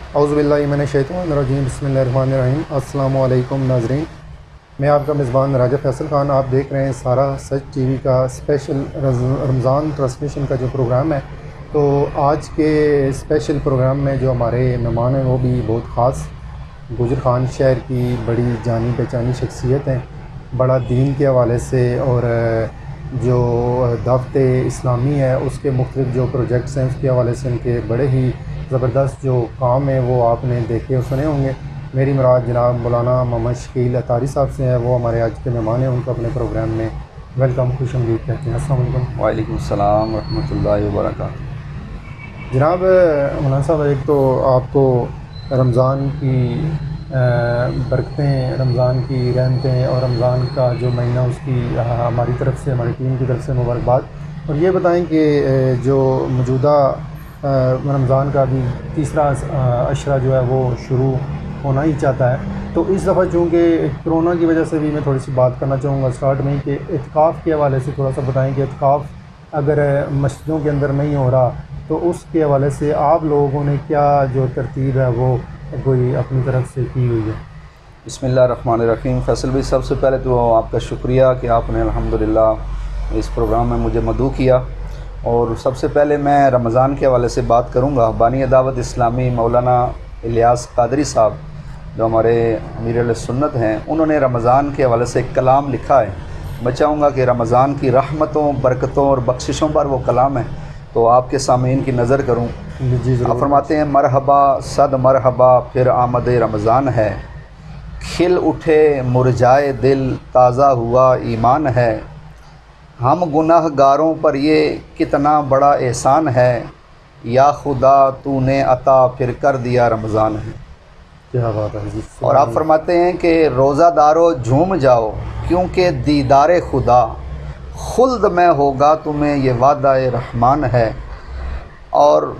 औज़ुबिल्लाहि मिनश्शैतानिर्रजीम बिस्मिल्लाहिर्रहमानिर्रहीम। अस्सलामु अलैकुम नाज़रीन, मैं आपका मेज़बान राजा फैसल ख़ान। आप देख रहे हैं सारा सच टीवी का स्पेशल रमज़ान ट्रांसमिशन का जो प्रोग्राम है। तो आज के स्पेशल प्रोग्राम में जो हमारे मेहमान हैं वो भी बहुत ख़ास गुजर खान शहर की बड़ी जानी पहचानी शख्सियत हैं, बड़ा दीन के हवाले से और जो दावत इस्लामी है उसके मुख्तलिफ जो प्रोजेक्ट्स हैं उसके हवाले से उनके बड़े ही ज़बरदस्त जो काम है वो आपने देखे और सुने होंगे। मेरी मुराद जनाब मौलाना मोहम्मद शकील अतारी साहब से हैं, वो हमारे आज के मेहमान हैं। उनको अपने प्रोग्राम में वेलकम खुशामदीद कहते हैं। अस्सलाम वालेकुम। वालेकुम सलाम रहमतुल्लाहि व बरकातुहू। जनाब मौलाना साहब, एक तो आपको रमज़ान की बरकतें, रमज़ान की रहमतें और रमज़ान का जो महीना उसकी हमारी तरफ से, हमारी टीम की तरफ से मुबारकबाद। और ये बताएं कि जो मौजूदा रमज़ान का भी तीसरा अशरा जो है वो शुरू होना ही चाहता है, तो इस दफ़ा चूँकि कोरोना की वजह से भी मैं थोड़ी सी बात करना चाहूँगा स्टार्ट में ही कि इत्काफ़ के हवाले से थोड़ा सा बताएं कि इत्काफ़ अगर मस्जिदों के अंदर नहीं हो रहा तो उसके हवाले से आप लोगों ने क्या जो तरतीब है वो कोई अपनी तरफ से की हुई है। बिस्मिल्लाहिर्रहमानिर्रहीम। फैसल भाई, सबसे पहले तो आपका शुक्रिया कि आपने अल्हम्दुलिल्लाह इस प्रोग्राम में मुझे मदऊ किया। और सबसे पहले मैं रमज़ान के हवाले से बात करूँगा। बानी दावत इस्लामी मौलाना इलियास कादरी साहब जो हमारे अमीर सुन्नत हैं, उन्होंने रमज़ान के हवाले से एक कलाम लिखा है। मैं चाहूँगा कि रमज़ान की रहमतों, बरकतों और बख्शिशों पर वो कलाम है, तो आपके सामीन की नज़र करूँ। आप फरमाते हैं, मरहबा सद मरहबा फिर आमद रमज़ान है, खिल उठे मुरझाए दिल ताज़ा हुआ ईमान है, हम गुनाहगारों पर ये कितना बड़ा एहसान है, या खुदा तूने अता फिर कर दिया रमज़ान है। क्या बात है जी। और आप फरमाते हैं कि रोज़ादारों झूम जाओ क्योंकि दीदार खुदा खुल्द में होगा, तुम्हें ये वादा रहमान है। और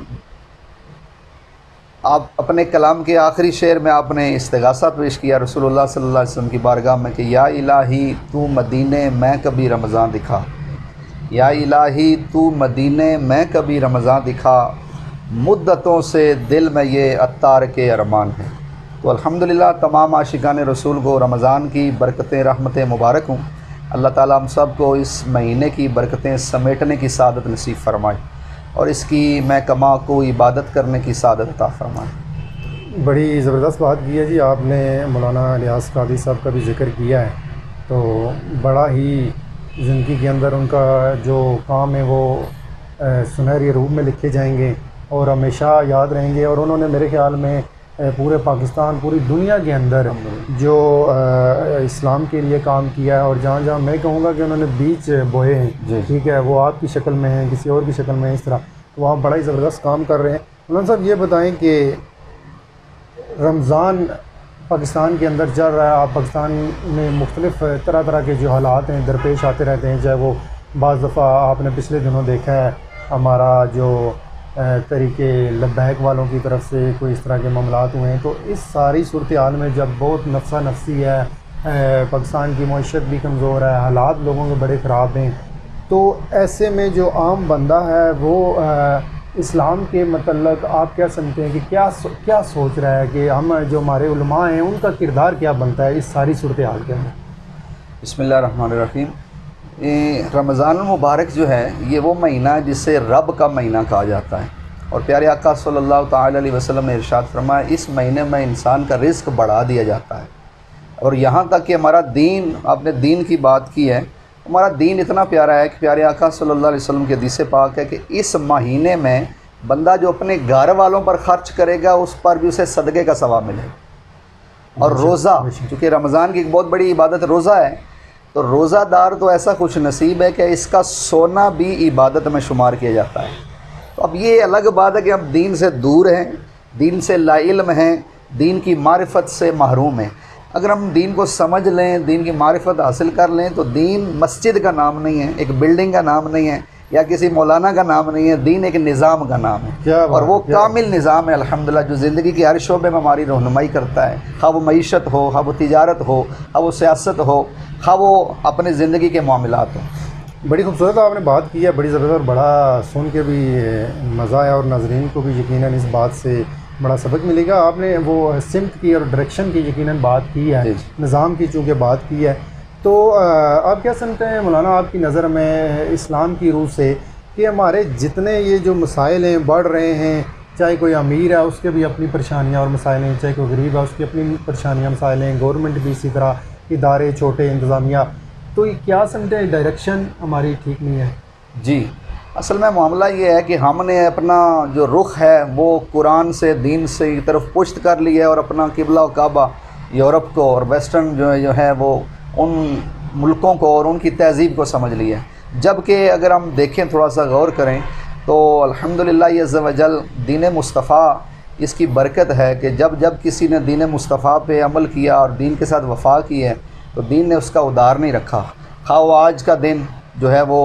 आप अपने कलाम के आखिरी शेर में आपने इस्तिगासा पेश किया रसूलुल्लाह सल्लल्लाहु अलैहि वसल्लम की बारगाह में कि या इलाही तू मदीने मैं कभी रमज़ान दिखा, या इलाही तू मदीने मैं कभी रमज़ान दिखा, मुद्दतों से दिल में ये अत्तार के अरमान है। तो अल्हम्दुलिल्लाह तमाम आशिकान रसूल को रमज़ान की बरकतें, रहमतें मुबारक हों। अल्लाह ताला हम सब को इस महीने की बरकतें समेटने की सादत नसीब फरमाए और इसकी महकमा को इबादत करने की सादत अता फरमाए। बड़ी ज़बरदस्त बात की है जी आपने। मौलाना इलियास कादरी साहब का भी ज़िक्र किया है, तो बड़ा ही ज़िंदगी के अंदर उनका जो काम है वो सुनहरी रूप में लिखे जाएंगे और हमेशा याद रहेंगे। और उन्होंने मेरे ख़्याल में पूरे पाकिस्तान, पूरी दुनिया के अंदर जो इस्लाम के लिए काम किया है और जहाँ जहाँ मैं कहूँगा कि उन्होंने बीज बोए हैं, ठीक है, वो आपकी शक्ल में हैं, किसी और की शक्ल में है, इस तरह तो आप बड़ा ही ज़बरदस्त काम कर रहे हैं। मौलाना साहब, ये बताएं कि रमज़ान पाकिस्तान के अंदर चल रहा है, आप पाकिस्तान में मुख्तलिफ़ तरह तरह के जो हालात हैं दरपेश आते रहते हैं, चाहे वो बाज़ दफ़ा आपने पिछले दिनों देखा है हमारा जो तरीके लब्बैक वालों की तरफ से कोई इस तरह के मामलात हुए हैं। तो इस सारी सूरत हाल में जब बहुत नफसा नफसी है, पाकिस्तान की मईशत भी कमज़ोर है, हालात लोगों के बड़े ख़राब हैं, तो ऐसे में जो आम बंदा है वो इस्लाम के मतलब आप क्या समझते हैं कि क्या सोच रहा है कि हम जो हमारे उलमा हैं उनका किरदार क्या बनता है इस सारी सूरत हाल के अंदर। बिस्मिल्लाहिर्रहमानिर्रहीम। रमज़ान मुबारक जो है ये वो महीना है जिसे रब का महीना कहा जाता है। और प्यारे आका सल्लल्लाहु ताला अलैहि वसल्लम ने इरशाद फरमाया, इस महीने में इंसान का रिस्क बढ़ा दिया जाता है। और यहाँ तक कि हमारा दीन, आपने दीन की बात की है, हमारा दीन इतना प्यारा है कि प्यारे आका सल्लल्लाहु अलैहि वसल्लम के हदीस पाक है कि इस महीने में बंदा जो अपने घर वालों पर ख़र्च करेगा उस पर भी उसे सदक़े का सवाब मिलेगा। और रोज़ा, चूँकि रमज़ान की एक बहुत बड़ी इबादत रोज़ा है, तो रोज़ादार तो ऐसा खुश नसीब है कि इसका सोना भी इबादत में शुमार किया जाता है। तो अब ये अलग बात है कि हम दीन से दूर हैं, दीन से लाइल्म हैं, दीन की मारिफत से महरूम हैं। अगर हम दीन को समझ लें, दीन की मारिफत हासिल कर लें, तो दीन मस्जिद का नाम नहीं है, एक बिल्डिंग का नाम नहीं है, या किसी मौलाना का नाम नहीं है। दीन एक निज़ाम का नाम है और वो कामिल निज़ाम है अल्हम्दुलिल्लाह, जो ज़िंदगी की हर शोबे में हमारी रहनुमाई करता है। खा वो मईशत हो, खा वो तिजारत हो, खा वो सियासत हो, खा वो अपने ज़िंदगी के मामलात हो। बड़ी खूबसूरत आपने बात की है, बड़ी ज़बरदस्त, बड़ा सुन के भी मज़ा आया और नाज़रीन को भी यकीनन इस बात से बड़ा सबक मिलेगा। आपने वो सिमत की और डायरेक्शन की यकीनन बात की है, निज़ाम की चूँकि बात की है, तो आप क्या समझते हैं मौलाना आपकी नज़र में इस्लाम की रूह से कि हमारे जितने ये जो मसाइल हैं बढ़ रहे हैं, चाहे कोई अमीर है उसके भी अपनी परेशानियाँ और मसाइल हैं, चाहे कोई गरीब है उसकी अपनी परेशानियाँ मसाइल हैं, गवर्नमेंट भी इसी तरह, इदारे छोटे इंतज़ामिया, तो ये क्या समझते हैं डायरेक्शन हमारी ठीक नहीं है? जी, असल में मामला ये है कि हमने अपना जो रुख है वो कुरान से, दीन से की तरफ पुश्त कर लिया है और अपना किबला और काबा यूरोप को और वेस्टर्न जो है वो उन मुल्कों को और उनकी तहज़ीब को समझ लिया है। जबकि अगर हम देखें, थोड़ा सा गौर करें तो अल्हम्दुलिल्लाह ये अज़्ज़ व जल दीन मुस्तफ़ा, इसकी बरकत है कि जब जब किसी ने दीन मुस्तफ़ा पे अमल किया और दीन के साथ वफ़ा की है तो दीन ने उसका उदार नहीं रखा। खा वो आज का दिन जो है वो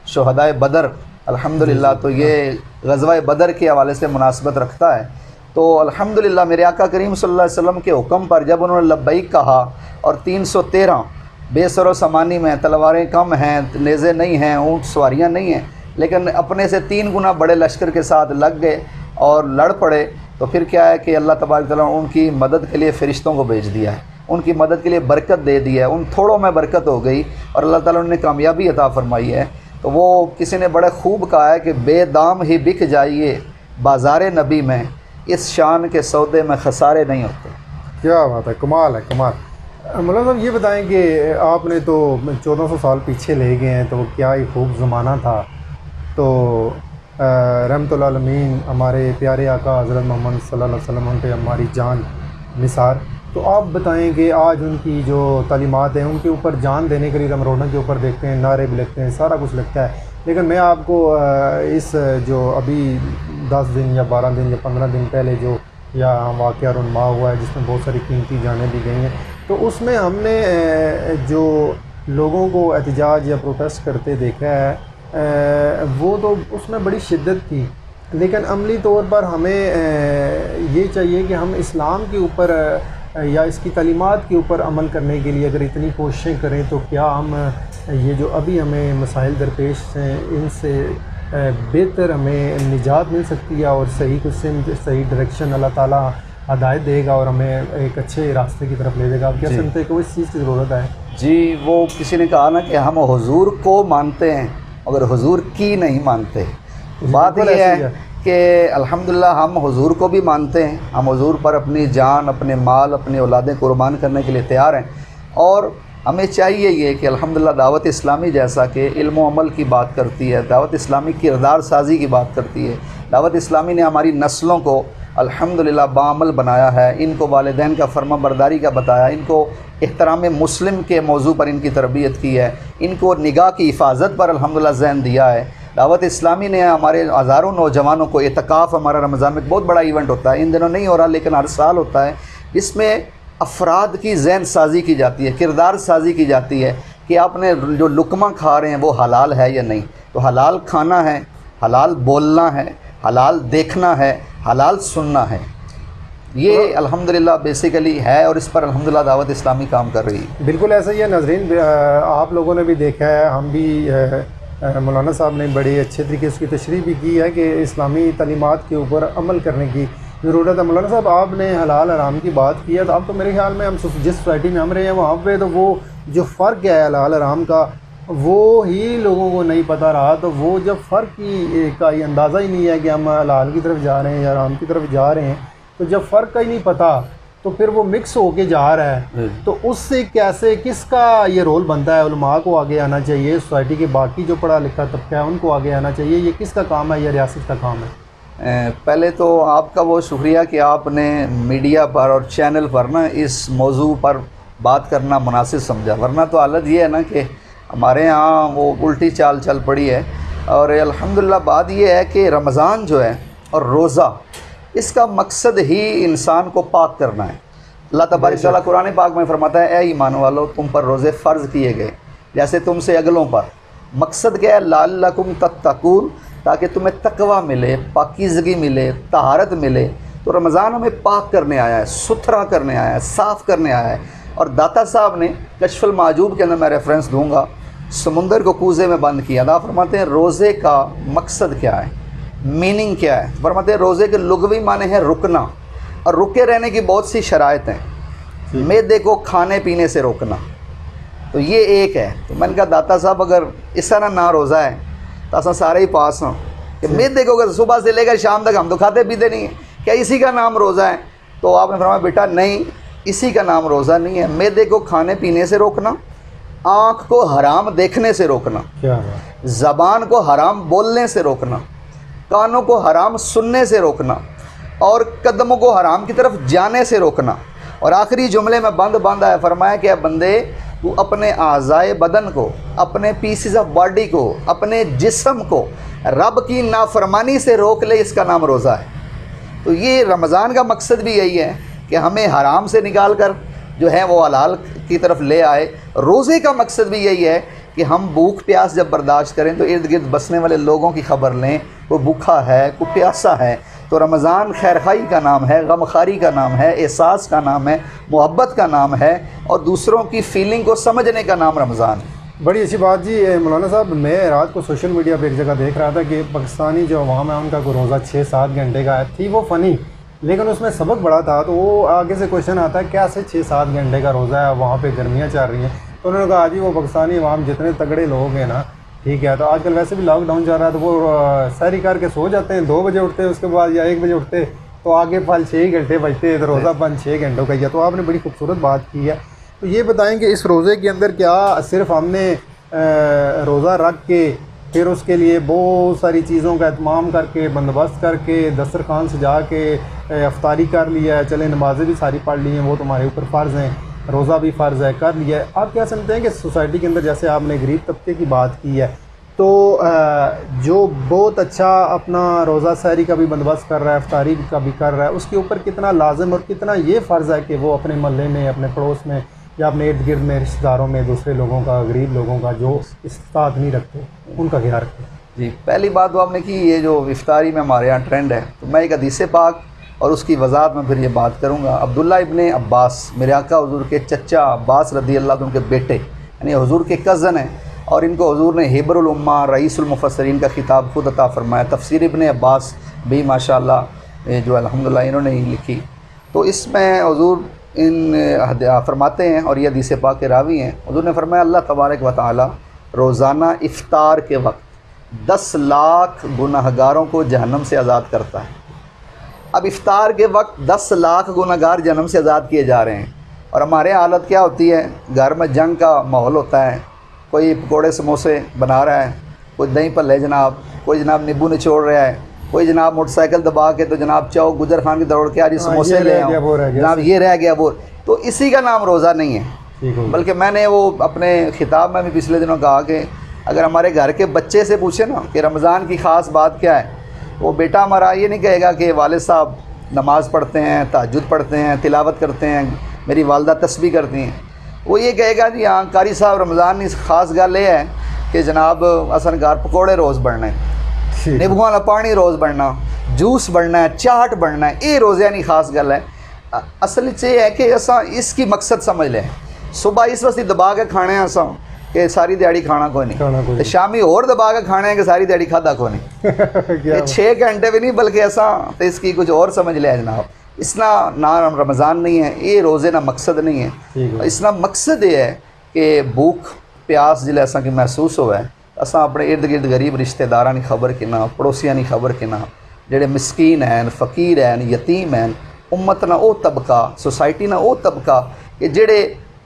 शुहदाए बदर अल्हम्दुलिल्लाह, तो ये ग़ज़वा बदर के हवाले से मुनासबत रखता है। तो अल्हम्दुलिल्लाह मेरे आका करीम सल्लल्लाहु अलैहि वसल्लम के हुक्म पर जब उन्होंने लब्बैक कहा और 313 बेसरो समानी में तलवारें कम हैं, नेज़े नहीं हैं, ऊँट सवारियाँ नहीं हैं, लेकिन अपने से 3 गुना बड़े लश्कर के साथ लग गए और लड़ पड़े, तो फिर क्या है कि अल्लाह तबारक तआला उनकी मदद के लिए फ़रिश्तों को भेज दिया है, उनकी मदद के लिए बरकत दे दी है, उन थोड़ों में बरकत हो गई और अल्लाह ताला उन्हें कामयाबी अता फरमाई है। तो वो किसी ने बड़े खूब कहा है कि बेदाम ही बिक जाइए बाज़ार नबी में, इस शान के सौदे में खसारे नहीं होते। क्या बात है, कमाल है, कमाल। मौलाना साहब ये बताएं कि आपने तो 1400 साल पीछे ले गए हैं, तो क्या ही खूब ज़माना था। तो रहमतुल आलमीन हमारे प्यारे आका हज़रत मोहम्मद सल्लल्लाहु अलैहि वसल्लम पे हमारी जान निसार, तो आप बताएं कि आज उनकी जो तालीमात हैं उनके ऊपर जान देने के लिए हम रोडों के ऊपर देखते हैं, नारे भी लगते हैं, सारा कुछ लगता है, लेकिन मैं आपको इस जो अभी 10 दिन या 12 दिन या 15 दिन पहले जो या वाक़या रुनमा हुआ है जिसमें बहुत सारी कीमती जानें भी गई हैं, तो उसमें हमने जो लोगों को एहतजाज या प्रोटेस्ट करते देखा है वो तो उसमें बड़ी शिद्दत थी, लेकिन अमली तौर पर हमें ये चाहिए कि हम इस्लाम के ऊपर या इसकी तालीमात के ऊपर अमल करने के लिए अगर इतनी कोशिशें करें तो क्या हम ये जो अभी हमें मसाइल दरपेश हैं इनसे बेहतर हमें निजात मिल सकती है और सही कुछ सही डायरेक्शन अल्लाह ताला हदायत देगा और हमें एक अच्छे रास्ते की तरफ ले जाएगा। आप क्या समझते हैं कि इस चीज़ की ज़रूरत है? जी, वो किसी ने कहा ना कि हम हुजूर को मानते हैं मगर हुजूर की नहीं मानते। तो बात ये है कि अल्हम्दुलिल्लाह हम हुजूर को भी मानते हैं, हम हुजूर पर अपनी जान, अपने माल, अपनी औलादें कुर्बान करने के लिए तैयार हैं और हमें चाहिए ये कि अल्हम्दुलिल्लाह दावत इस्लामी जैसा कि इल्म व अमल की बात करती है, दावत इस्लामी किरदार साजी की बात करती है, दावत इस्लामी ने हमारी नस्लों को अल्हम्दुलिल्लाह बाअमल बनाया है, इनको वालिदैन का फर्मा बरदारी का बताया, इनको एहतराम मुस्लिम के मौजू पर इनकी तरबियत की है, इनको निगाह की हिफाजत पर अल्हम्दुलिल्लाह ज़हन दिया है। दावत इस्लामी ने हमारे हज़ारों नौजवानों को, एतकाफ़ हमारा रमज़ान में एक बहुत बड़ा इवेंट होता है, इन दिनों नहीं हो रहा लेकिन हर साल होता है, इसमें अफराद की ज़हन साजी की जाती है, किरदार साजी की जाती है कि आपने जो लुकमा खा रहे हैं वो हलाल है या नहीं। तो हलाल खाना है, हलाल बोलना है, हलाल देखना है, हलाल सुनना है, ये अल्हम्दुलिल्लाह बेसिकली है और इस पर अल्हम्दुलिल्लाह दावत इस्लामी काम कर रही है। बिल्कुल ऐसा ही है नाज़रीन, आप लोगों ने भी देखा है, हम भी मौलाना साहब ने बड़ी अच्छे तरीके से उसकी तशरीह भी की है कि इस्लामी तालीमात के ऊपर अमल करने की ज़रूरत है। मौलाना साहब आपने हलाल हराम की बात की है, तो अब तो मेरे ख्याल में हम जिस सोसाइटी में हम रहे हैं वहाँ पे तो वो जो फ़र्क है हलाल हराम का वो ही लोगों को नहीं पता रहा। तो वो जब फ़र्क का ये अंदाज़ा ही नहीं है कि हम हलाल की तरफ जा रहे हैं या हराम की तरफ जा रहे हैं, तो जब फ़र्क का ही नहीं पता तो फिर वो मिक्स होके जा रहा है, तो उससे कैसे किसका ये रोल बनता है? उलमा को आगे आना चाहिए, सोसाइटी के बाकी जो पढ़ा लिखा तबका है उनको आगे आना चाहिए, ये किसका काम है? ये रियासत का काम है? पहले तो आपका बहुत शुक्रिया कि आपने मीडिया पर और चैनल पर ना इस मौजू पर बात करना मुनासिब समझा, वरना तो हालत ये है ना कि हमारे यहाँ वो उल्टी चाल चल पड़ी है। और अल्हम्दुलिल्लाह बात ये है कि रमज़ान जो है और रोज़ा, इसका मकसद ही इंसान को पाक करना है। अल्लाह तबारक तआला कुरान पाक में फरमाता है, ए ईमान वालो तुम पर रोज़े फ़र्ज़ किए गए जैसे तुमसे अगलों पर। मकसद क्या है? लअल्लकुम तत्तकून, ताकि तुम्हें तकवा मिले, पाकीज़गी मिले, तहारत मिले। तो रमज़ान हमें पाक करने आया है, सुथरा करने आया है, साफ़ करने आया है। और दाता साहब ने कश्फुल माजूब के अंदर मैं रेफरेंस दूँगा, समुंदर को कूज़े में बंद किया। अल्लाह फरमाते हैं रोज़े का मकसद क्या है, मीनिंग क्या है? फरमाते हैं रोज़े के लुग़वी माने हैं रुकना, और रुके रहने की बहुत सी शराइत हैं। मैदे को खाने पीने से रोकना, तो ये एक है। तो मैंने कहा दाता साहब अगर इस तरह ना रोज़ा है तो असा सारे ही पास हों कि मैदे को अगर सुबह से लेकर शाम तक हम तो खाते पीते नहीं हैं, क्या इसी का नाम रोज़ा है? तो आपने फरमाया बेटा नहीं, इसी का नाम रोज़ा नहीं है। मैदे को खाने पीने से रोकना, आँख को हराम देखने से रोकना, ज़बान को हराम बोलने से रोकना, कानों को हराम सुनने से रोकना, और कदमों को हराम की तरफ जाने से रोकना। और आखिरी जुमले में बंद आया, फरमाया कि बंदे तू अपने आज़ाए बदन को, अपने पीसेस ऑफ बॉडी को, अपने जिस्म को रब की नाफरमानी से रोक ले, इसका नाम रोज़ा है। तो ये रमज़ान का मकसद भी यही है कि हमें हराम से निकाल कर जो है वो हलाल की तरफ ले आए। रोज़े का मकसद भी यही है कि हम भूख प्यास जब बर्दाश्त करें तो इर्द गिर्द बसने वाले लोगों की खबर लें, वो भूखा है, कोई प्यासा है। तो रमज़ान खैरखाई का नाम है, गमखारी का नाम है, एहसास का नाम है, मोहब्बत का नाम है, और दूसरों की फीलिंग को समझने का नाम रमज़ान है। बड़ी अच्छी बात जी। मौलाना साहब, मैं रात को सोशल मीडिया पे एक जगह देख रहा था कि पाकिस्तानी जो अवाम है उनका रोज़ा 6-7 घंटे का थी, वो फ़नी, लेकिन उसमें सबक बड़ा था। तो वो आगे से क्वेश्चन आता है क्या से 6-7 घंटे का रोज़ा है, वहाँ पे गर्मियाँ चल रही हैं। तो उन्होंने कहा जी वो पाकिस्तानी अवाम जितने तगड़े लोग हैं ना, ठीक है, तो आजकल वैसे भी लॉकडाउन चल रहा है, तो वो सहरी करके सो जाते हैं, 2 बजे उठते हैं, उसके बाद या 1 बजे उठते, तो आगे फल 6 घंटे बचते हैं, तो रोज़ा बंद 6 घंटों का ही है। तो आपने बड़ी खूबसूरत बात की है। तो ये बताएं कि इस रोज़े के अंदर क्या सिर्फ हमने रोज़ा रख के फिर उसके लिए बहुत सारी चीज़ों का एहतमाम करके, बंदोबस्त करके, दस्तरखान सजा के अफ्तारी कर लिया है, चले नमाज़ें भी सारी पढ़ ली हैं, वो तुम्हारे ऊपर फ़र्ज़ हैं, रोज़ा भी फ़र्ज़ है, कर लिया है। आप क्या समझते हैं कि सोसाइटी के अंदर, जैसे आपने गरीब तबके की बात की है, तो जो बहुत अच्छा अपना रोज़ा सहरी का भी बंदोबस्त कर रहा है, अफ्तारी का भी कर रहा है, उसके ऊपर कितना लाजिम और कितना ये फ़र्ज़ है कि वो अपने मोहल्ले में, अपने पड़ोस में या अपने इर्द गिर्द में रिश्तेदारों में, दूसरे लोगों का, गरीब लोगों का जो इस्तात नहीं रखते, उनका ख्याल रखें? जी, पहली बात तो आपने की, ये जो इफ्तारी में हमारे यहाँ ट्रेंड है, तो मैं एक हदीस पाक और उसकी वजाहत में फिर ये बात करूँगा। अब्दुल्ला इब्ने अब्बास, मेरे आका हुजूर के चचा अब्बास रदी अल्लाह अन्हु के बेटे, यानी हुजूर के कज़न हैं, और इनको हुजूर ने हिब्रुल उम्मा रईसुल मुफस्सिरीन का खिताब खुद अता फरमाया। तफसीर इब्ने अब्बास भी माशाअल्लाह जो अल्हम्दुलिल्लाह इन्होंने ही लिखी। तो इसमें हुजूर फरमाते हैं, और ये हदीस पाक के रावी हैं, हुजूर ने फरमाया अल्लाह तबारक व तआला रोज़ाना इफ्तार के वक्त 10 लाख गुनाहगारों को जहन्नम से आज़ाद करता है। अब इफ्तार के वक्त 10 लाख गुनाहगार जहन्नम से आज़ाद किए जा रहे हैं, और हमारे हालत क्या होती है? घर में जंग का माहौल होता है, कोई पकौड़े समोसे बना रहा है, कोई दही पल्ले जनाब, कोई जनाब नींबू निचोड़ रहा है, कोई जनाब मोटरसाइकिल दबा के तो जनाब चौक गुजर खान की दौड़ के आज समोसे ले आओ, जनाब ये रह गया वो। तो इसी का नाम रोज़ा नहीं है। बल्कि मैंने वो अपने खिताब में भी पिछले दिनों कहा कि अगर हमारे घर के बच्चे से पूछे ना कि रमज़ान की ख़ास बात क्या है, वो बेटा हमारा ये नहीं कहेगा कि वालिद साहब नमाज़ पढ़ते हैं, तहज्जुद पढ़ते हैं, तिलावत करते हैं, मेरी वालदा तस्बीह करती हैं। वो ये कहेगा जी हाँ कारी साहब रमज़ान की ख़ास गल ये है कि जनाब असन घर पकौड़े रोज़ बनने, नींबू वाला पानी रोज़ बनना, जूस बनना है, चाट बनना है, ये रोज़े नहीं ख़ास गल है। असल ये है कि असा इसकी मकसद समझ लें। सुबह इस वक्त दबा के खाने असा कि सारी दिहाड़ी खाना कोई नहीं, तो शामी और दबा के खाने हैं कि सारी दिहाड़ी खादा कोई नहीं। 6 घंटे भी नहीं बल्कि ऐसा, तो इसकी कुछ और समझ लिया जनाब। इसना ना रमज़ान नहीं है, ये रोज़े ना मकसद नहीं है। इसना मकसद ये है कि भूख प्यास जिले असा की महसूस होवे, असा अपने इर्द गिर्द गरीब रिश्तेदारां की खबर किना, पड़ोसियां की खबर किना, जेडे मिसकीन हैं, फ़कीर हैं, यतीम हैं, उम्मत ना वो तबका, सोसाइटी ना वो तबका कि जेडे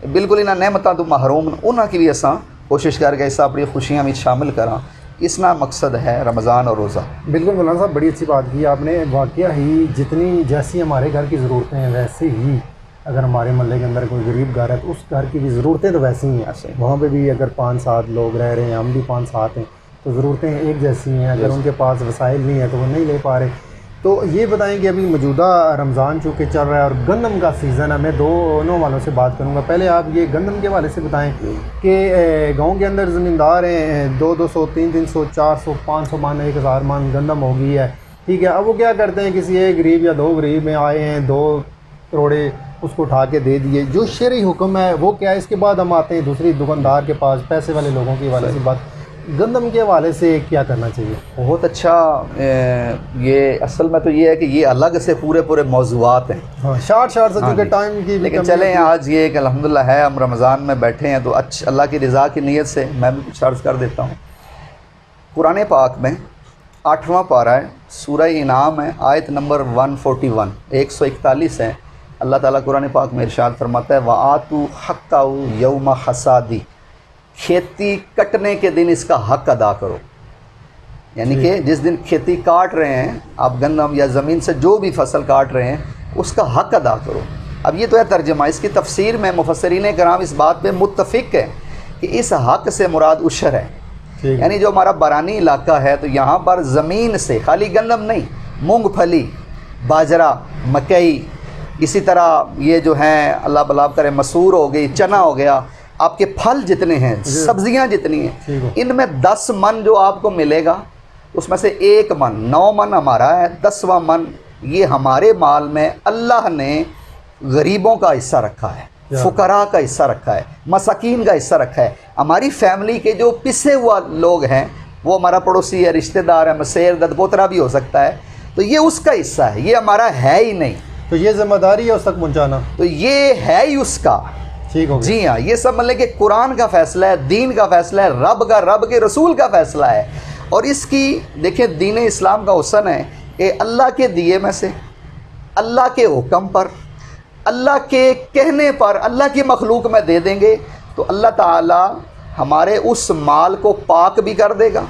बिल्कुल इन्हां नेमतां तो महरूम, उन्हां की भी असा कोशिश करके इस अपनी खुशियां में शामिल करा। इसना मकसद है रमज़ान और रोज़ा। बिल्कुल मौलाना साहब, बड़ी अच्छी बात की आपने। वाकया ही जितनी जैसी हमारे घर की ज़रूरतें हैं वैसे ही अगर हमारे मोहल्ले के अंदर कोई गरीब घर है तो उस घर की भी ज़रूरतें तो वैसी ही हैं। वहाँ पे भी अगर 5-7 लोग रह रहे हैं, हम भी 5-7 हैं, तो ज़रूरतें एक जैसी हैं। अगर उनके पास वसाइल नहीं है तो वो नहीं ले पा रहे। तो ये बताएं कि अभी मौजूदा रमज़ान चूँकि चल रहा है और गंदम का सीज़न है, मैं दोनों वालों से बात करूँगा। पहले आप ये गंदम के हवाले से बताएं कि गांव के अंदर ज़मींदार हैं, 200, 300, 400, 500 मान, 1000 मान गंदम हो गई है, ठीक है। अब वो क्या करते हैं, किसी एक गरीब या 2 गरीब में आए हैं, 2 करोड़े उसको उठा के दे दिए। जो शरई हुक्म है वो क्या है? इसके बाद हम आते हैं दूसरी दुकानदार के पास, पैसे वाले लोगों की हवाले से बात। गंदम के हवाले से क्या करना चाहिए? बहुत अच्छा। ये असल में तो ये है कि ये अलग से पूरे पूरे मौज़ूआत हैं। हाँ, शार्ट शार्ट से, क्योंकि टाइम की लेकिन चलें, आज ये कि अल्हम्दुलिल्लाह है, हम रमज़ान में बैठे हैं, तो अल्लाह की रज़ा की नीयत से मैं भी कुछ अर्ज़ कर देता हूँ। कुरान पाक में 8वां पारा है, सूरह इनाम है, आयत नंबर 141 141 है। अल्लाह ताला कुरान पाक में इरशाद फरमाता है, वआतू हक्काहू यौम हसादी, खेती कटने के दिन इसका हक अदा करो। यानी कि जिस दिन खेती काट रहे हैं आप, गंदम या ज़मीन से जो भी फसल काट रहे हैं, उसका हक अदा करो। अब ये तो है तर्जमा। इसकी तफसीर में मुफस्सिरीन कराम इस बात पे मुत्तफ़िक है कि इस हक से मुराद उशर है। यानी जो हमारा बरानी इलाका है, तो यहाँ पर ज़मीन से खाली गंदम नहीं, मूंगफली, बाजरा, मकई, इसी तरह ये जो हैं अल्लाह बलाब करे, मसूर हो गई, चना हो गया, आपके फल जितने हैं, सब्जियां जितनी हैं, इनमें 10 मन जो आपको मिलेगा, उसमें से 1 मन, 9 मन हमारा है, 10वां मन ये हमारे माल में अल्लाह ने गरीबों का हिस्सा रखा है, फुकरा का हिस्सा रखा है, मसाकीन का हिस्सा रखा है। हमारी फैमिली के जो पिसे हुआ लोग हैं, वो हमारा पड़ोसी है, रिश्तेदार है, मसेर ददपोतरा भी हो सकता है, तो ये उसका हिस्सा है, ये हमारा है ही नहीं। तो ये जिम्मेदारी है उस तक पहुँचाना, तो ये है ही उसका। ठीक हो जी हाँ, ये सब मतलब कि कुरान का फ़ैसला है, दीन का फ़ैसला है, रब के रसूल का फ़ैसला है। और इसकी देखिए, दीन इस्लाम का हुस्न है कि अल्लाह के दिए में से, अल्लाह के हुक्म पर, अल्लाह के कहने पर, अल्लाह की मखलूक में दे देंगे, तो अल्लाह ताला हमारे उस माल को पाक भी कर देगा,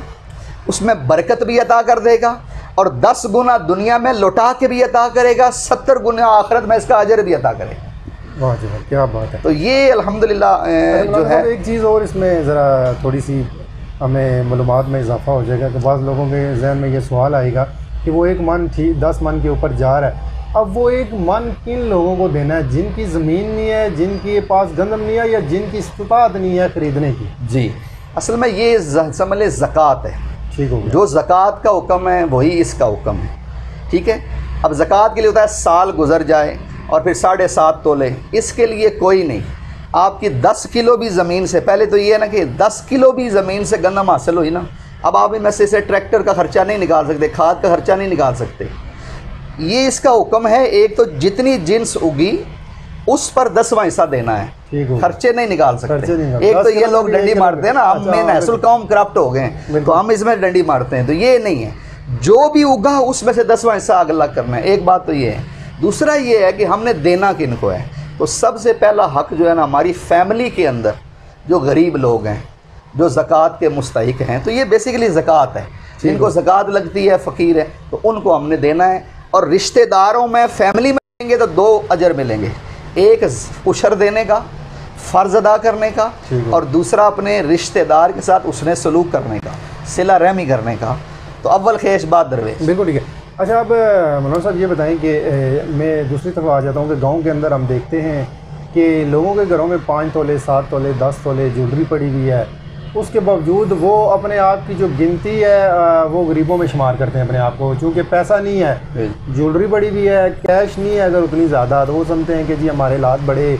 उसमें बरकत भी अता कर देगा, और 10 गुना दुनिया में लौटा के भी अता करेगा, 70 गुना आखिरत में इसका अजर भी अता करेगा। वाह जी वाह, क्या बात है। तो ये अल्हम्दुलिल्लाह जो है, एक चीज़ और इसमें ज़रा थोड़ी सी हमें मालूमात में इजाफा हो जाएगा कि बाज़ लोगों के जहन में ये सवाल आएगा कि वो 1 मन 10 मन के ऊपर जा रहा है, अब वो 1 मन किन लोगों को देना है जिनकी ज़मीन नहीं है, जिनके पास गंदम नहीं है, या जिनकी इस्तिताअत नहीं है ख़रीदने की? जी, असल में ये समझ लें ज़कात है। ठीक हो गया। जो ज़कात का हुक्म है वही इसका हुक्म है, ठीक है। अब ज़कात के लिए होता है साल गुजर जाए और फिर 7.5 तोले, इसके लिए कोई नहीं। आपकी 10 किलो भी ज़मीन से, पहले तो ये है ना कि 10 किलो भी ज़मीन से गंदम हासिल हुई ना, अब आप इनमें से ट्रैक्टर का ख़र्चा नहीं निकाल सकते, खाद का ख़र्चा नहीं निकाल सकते। ये इसका हुक्म है, एक तो जितनी जिन्स उगी उस पर 10वां हिस्सा देना है, खर्चे नहीं निकाल सकते। एक तो ये लोग डंडी मारते हैं ना, हम में नहसुल कौम करप्ट हो गए हैं, तो हम इसमें डंडी मारते हैं, तो ये नहीं है। जो भी उगा उसमें से 10वां हिस्सा अलग करना है, एक बात तो ये है। दूसरा ये है कि हमने देना किनको है, तो सबसे पहला हक जो है ना, हमारी फैमिली के अंदर जो गरीब लोग हैं, जो ज़कात के मुस्तहिक हैं, तो ये बेसिकली ज़कात है, जिनको ज़कात लगती है, फ़कीर है, तो उनको हमने देना है। और रिश्तेदारों में, फैमिली में देंगे तो 2 अजर मिलेंगे, एक उशर देने का, फ़र्ज़ अदा करने का, और दूसरा अपने रिश्तेदार के साथ उसने सलूक करने का, सिला रहमी करने का। तो अव्वल खेश बाद दरवेश। बिल्कुल ठीक है। अच्छा, अब मौलाना साहब ये बताएं कि मैं दूसरी तरफ आ जाता हूँ कि गांव के अंदर हम देखते हैं कि लोगों के घरों में 5 तोले, 7 तोले, 10 तोले ज्वेलरी पड़ी हुई है, उसके बावजूद वो अपने आप की जो गिनती है वो गरीबों में शुमार करते हैं अपने आप को, चूँकि पैसा नहीं है, ज्वेलरी पड़ी हुई है, कैश नहीं है अगर उतनी ज़्यादा, तो वो समझते हैं कि जी हमारे हालात बड़े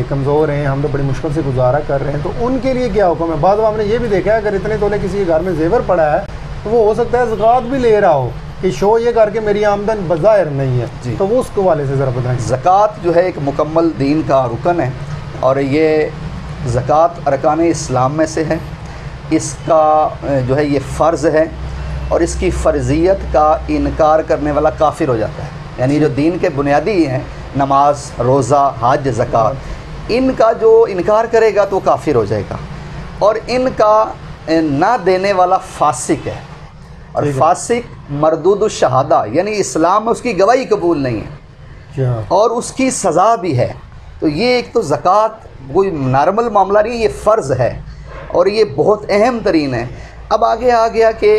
कमज़ोर हैं, हम तो बड़ी मुश्किल से गुजारा कर रहे हैं। तो उनके लिए क्या हुक्म है? बाद में हमने ये भी देखा है, अगर इतने तोले किसी के घर में जेवर पड़ा है तो वो हो सकता है ज़कात भी ले रहा हो कि शो ये करके मेरी आमदन बज़ाहिर नहीं है, तो वो उसके वाले से ज़रा बताएं। ज़कात जो है एक मुकम्मल दीन का रुकन है, और ये ज़कात अरकान इस्लाम में से है। इसका जो है ये फ़र्ज़ है, और इसकी फ़र्ज़ियत का इनकार करने वाला काफिर हो जाता है। यानी जो दीन के बुनियादी हैं, नमाज, रोज़ा, हज, ज़कात, इनका जो इनकार करेगा तो काफिर हो जाएगा। और इनका ना देने वाला फासिक है, और फासिक मरदूद शहादा, यानी इस्लाम में उसकी गवाही कबूल नहीं है, और उसकी सज़ा भी है। तो ये एक तो ज़कात कोई नॉर्मल मामला नहीं, ये फ़र्ज़ है, और ये बहुत अहम तरीन है। अब आगे आ गया कि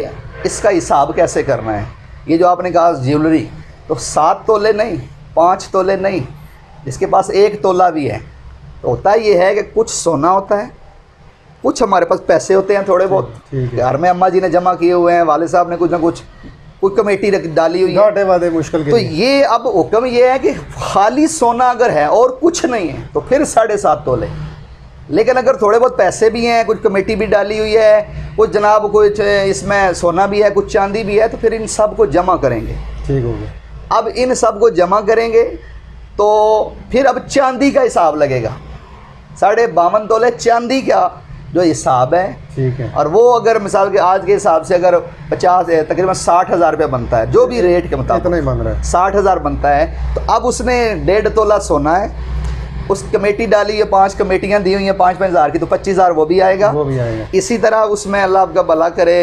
इसका हिसाब कैसे करना है। ये जो आपने कहा ज्वेलरी, तो 7 तोले नहीं, 5 तोले नहीं, जिसके पास 1 तोला भी है, तो होता ये है कि कुछ सोना होता है, कुछ हमारे पास पैसे होते हैं थोड़े बहुत, घर में अम्मा जी ने जमा किए हुए हैं, वाले साहब ने कुछ ना कुछ कोई कमेटी डाली हुई है, मुश्किल के तो ये अब हुक्म ये है कि खाली सोना अगर है और कुछ नहीं है तो फिर 7.5 तोले, लेकिन अगर थोड़े बहुत पैसे भी हैं, कुछ कमेटी भी डाली हुई है, कुछ जनाब कुछ इसमें सोना भी है, कुछ चांदी भी है, तो फिर इन सब को जमा करेंगे। ठीक हो गया। अब इन सब को जमा करेंगे तो फिर अब चांदी का हिसाब लगेगा। 52.5 तोले चांदी का जो हिसाब है, ठीक है। और वो अगर मिसाल के आज के हिसाब से अगर 50 तकरीबन 60,000 रुपया बनता है, जो भी रेट के मुताबिक इतना ही बन रहा है, 60,000 बनता है। तो अब उसने 1.5 तोला सोना है, उस कमेटी डाली है, 5 कमेटियाँ दी हुई हैं 5-5 हज़ार की, तो 25,000 वो भी आएगा। इसी तरह उसमें अल्लाह आपका भला करे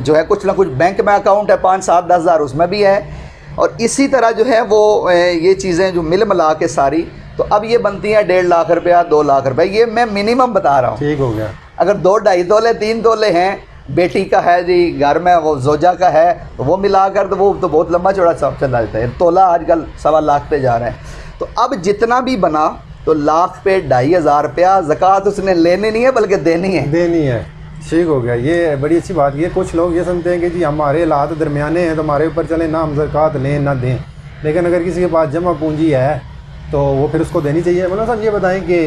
जो है कुछ ना कुछ बैंक में अकाउंट है 5-7-10 हज़ार उसमें भी है। और इसी तरह जो है वो ये चीज़ें जो मिल मिला के सारी, तो अब ये बनती हैं 1.5 लाख रुपया, 2 लाख रुपया, ये मैं मिनिमम बता रहा हूँ। ठीक हो गया। अगर 2-2.5 तोले 3 तोले हैं, बेटी का है जी, घर में वो जोजा का है, तो वो मिलाकर तो वो तो बहुत लंबा चौड़ा सब चला जाता है। तोला आजकल 1.25 लाख पे जा रहा है। तो अब जितना भी बना तो लाख पे 2,500 रुपया ज़कात उसने लेनी नहीं है बल्कि देनी है। ठीक हो गया। ये बड़ी अच्छी बात। ये कुछ लोग ये समझते हैं कि जी हमारे हालात दरमियाने हैं तो हमारे ऊपर चले ना हम ज़कात लें ना दें, लेकिन अगर किसी के पास जमा पूंजी है तो वो फिर उसको देनी चाहिए। मौलाना साहब ये बताएं कि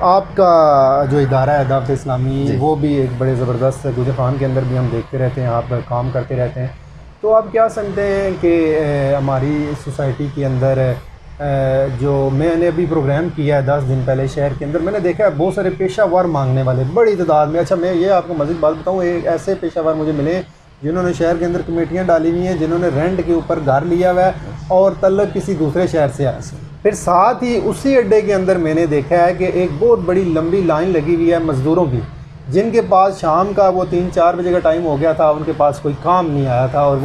आपका जो इदारा है दावत इस्लामी, वो भी एक बड़े ज़बरदस्त, गुजर खान के अंदर भी हम देखते रहते हैं, आप काम करते रहते हैं, तो आप क्या समझते हैं कि हमारी सोसाइटी के अंदर जो मैंने अभी प्रोग्राम किया है 10 दिन पहले शहर के अंदर, मैंने देखा है बहुत सारे पेशा वर मांगने वाले बड़ी तादाद में। अच्छा, मैं ये आपको मज़ीद बात बताऊँ, एक ऐसे पेशा वर मुझे मिले जिन्होंने शहर के अंदर कमेटियाँ डाली हुई हैं, जिन्होंने रेंट के ऊपर घर लिया हुआ है और तल्लक किसी दूसरे शहर से आया। फिर साथ ही उसी अड्डे के अंदर मैंने देखा है कि एक बहुत बड़ी लंबी लाइन लगी हुई है मज़दूरों की, जिनके पास शाम का वो 3-4 बजे का टाइम हो गया था, उनके पास कोई काम नहीं आया था, और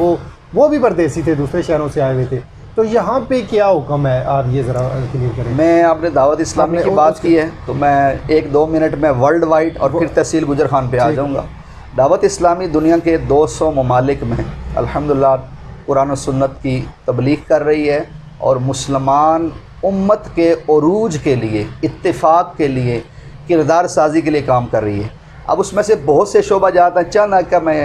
वो भी परदेसी थे, दूसरे शहरों से आए हुए थे। तो यहाँ पे क्या हुक्म है, आप ये ज़रा क्लियर करें। मैं आपने दावत इस्लामी की बात की है तो मैं 1-2 मिनट में वर्ल्ड वाइड और फिर तहसील गुजर खान पे आ जाऊँगा। दावत इस्लामी दुनिया के 200 ममालिक में अल्हम्दुलिल्लाह कुरान और सुन्नत की तबलीग कर रही है, और मुसलमान उम्मत के उरूज के लिए, इत्तिफाक के लिए, किरदार साजी के लिए काम कर रही है। अब उसमें से बहुत से शोबा जाता है, चंद का मैं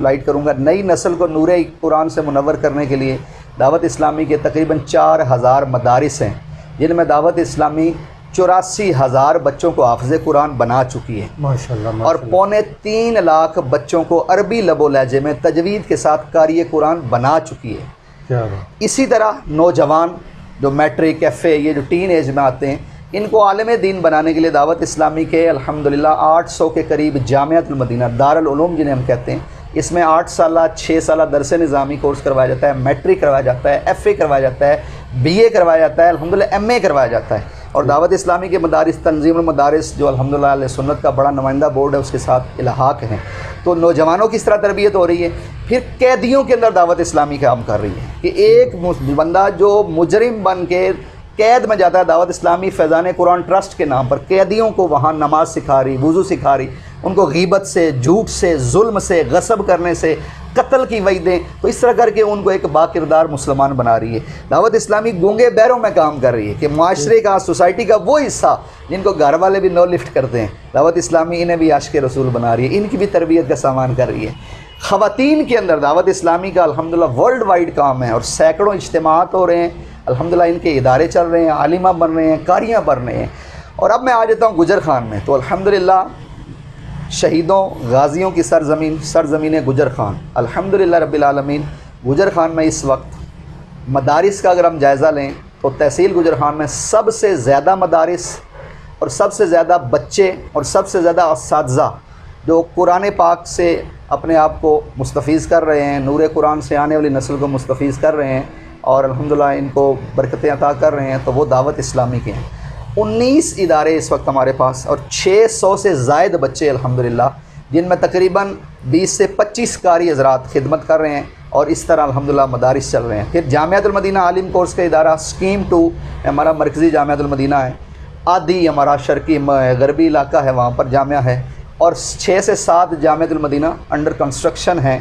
लाइट करूँगा। नई नस्ल को नूरे कुरान से मुनव्वर करने के लिए दावत इस्लामी के तकरीबन 4,000 मदारिस हैं, जिनमें दावत इस्लामी 84,000 बच्चों को हाफ़िज़ कुरान बना चुकी है माशाल्लाह, और 3.25 लाख बच्चों को अरबी लबो लहजे में तजवीद के साथ कारी कुरान बना चुकी है। क्या इसी तरह नौजवान जो मैट्रिक एफ़ए ये जो टीन एज में आते हैं, इनको आलम दीन बनाने के लिए दावत इस्लामी के अल्हम्दुलिल्लाह 800 के करीब जामियातुल मदीना दारुल उलूम जिन्हें हम कहते हैं, इसमें 8 साल 6 साल दरस निज़ामी कोर्स करवाया जाता है, मैट्रिक करवाया जाता है, एफ़ए करवाया जाता है, बीए करवाया जाता है, अल्हम्दुलिल्लाह एमए करवाया जाता है। और दावत इस्लामी के मदारिस तंजीमुल मदारिस जो अल्हम्दुलिल्लाह अहले सुन्नत का बड़ा नुमाइंदा बोर्ड है उसके साथ इल्हाक हैं। तो नौजवानों की इस तरह तरबियत हो रही है। फिर कैदियों के अंदर दावत इस्लामी काम कर रही है कि एक बंदा जो मुजरिम बन के कैद में जाता है, दावत इस्लामी फैज़ान कुरान ट्रस्ट के नाम पर कैदियों को वहाँ नमाज सिखा रही, वुज़ू सिखा रही, उनको गीबत से, झूठ से, जुल्म से, गसब करने से, कत्ल की वईदें, तो इस तरह करके उनको एक बाकिरदार मुसलमान बना रही है। दावत इस्लामी गूंगे बैरों में काम कर रही है कि माशरे का, सोसाइटी का वो हिस्सा जिनको घर वाले भी नो लिफ्ट करते हैं, दावत इस्लामी इन्हें भी आशिक़ रसूल बना रही है, इनकी भी तरबियत का सामान कर रही है। ख़वातीन के अंदर दावत इस्लामी का अल्हम्दुलिल्लाह वर्ल्ड वाइड काम है और सैकड़ों इज्तिमात हो रहे हैं, अल्हम्दुलिल्लाह इनके इदारे चल रहे हैं, आलिमा बन रहे हैं, कारियाँ बन रहे हैं। और अब मैं आ जाता हूँ गुजर खान में, तो अल्हम्दुलिल्लाह शहीदों गाजियों की सरज़मीन गुजर खान, अल्हम्दुलिल्लाह रब्बिल आलमीन। गुजर खान में इस वक्त मदारिस का अगर हम जायज़ा लें तो तहसील गुजर खान में सबसे ज़्यादा मदारिस और सबसे ज़्यादा बच्चे और सबसे ज़्यादा असातिज़ा जो कुरान पाक से अपने आप को मुस्तफ़ीज़ कर रहे हैं, नूर कुरान से आने वाली नस्ल को मुस्तफ़ीज़ कर रहे हैं और अल्हम्दुलिल्लाह इनको बरकतें अता कर रहे हैं, तो वो दावत इस्लामी के हैं। 19 इदारे इस वक्त हमारे पास और 600 से ज़ायद बच्चे अल्हम्दुलिल्लाह, जिनमें तकरीबन 20 से 25 कारी हज़रात खिदमत कर रहे हैं और इस तरह अल्हम्दुलिल्लाह मदारिस चल रहे हैं। फिर जामियातुल मदीना आलिम कोर्स का इदारा स्कीम 2 हमारा मरकज़ी जामियातुल मदीना है, आदि हमारा शर्की गरबी इलाका है, वहाँ पर जामिया है, और 6 से 7 जामियातुल मदीना अंडर कंस्ट्रक्शन हैं।